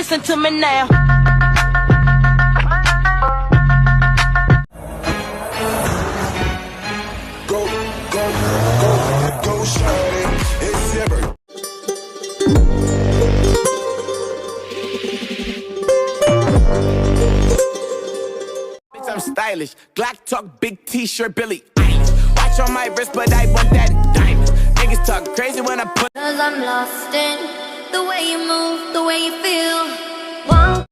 listen to me now. Go, go, go, go, shawty. It's your birthday. I'm stylish. Glock talk, big t-shirt, Billy Eilish. Watch on my wrist, but I want that diamond. Niggas talk crazy when I put. Cause I'm lost in the way you move, the way you feel. One